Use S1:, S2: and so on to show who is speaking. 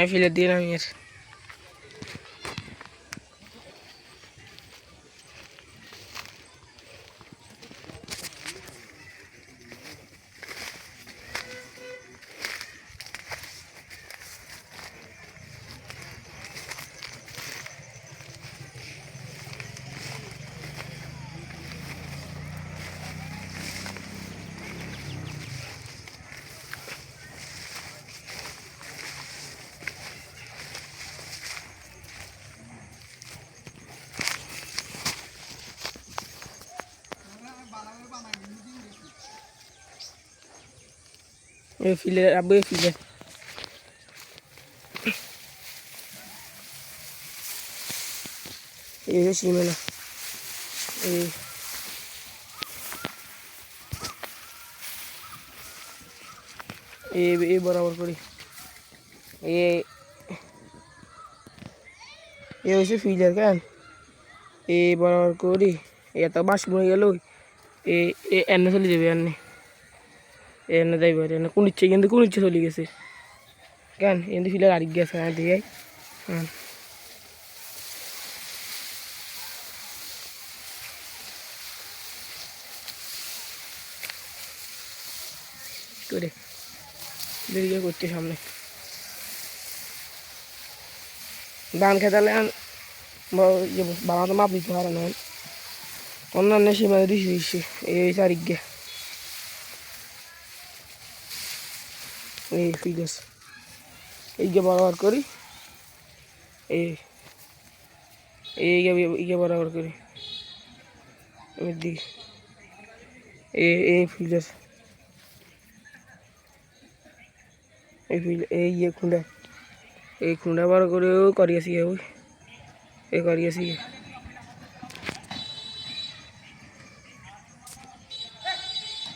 S1: ফিলে দিয়ে নামি আর ফিলে আব্বু ফিলে এই সিমেনা এই বরাবর করি এ হচ্ছে ফিলার কেন এই বরাবর করি এত বাস মরে গেল এনে চলে যাবে এনে যাইব এনে কোন ইচ্ছে কিন্তু কোন ইচ্ছে চলে গেছে কেন এনে ফিলার আরেক গেছে দিয়ে হ্যাঁ করে বেরিয়ে করছে সামনে ধান খেতালে বাবা তো মাপ দিতে পারে না অন্যান্য সীমানা দিচ্ছে এই তারিখ গে এই ঠিক আছে এই গে বরাবর করি এই বরাবর করি দিই এই ঠিক আছে এই খুঁড়া বড় করেও করিয়েছি এই করিয়েছি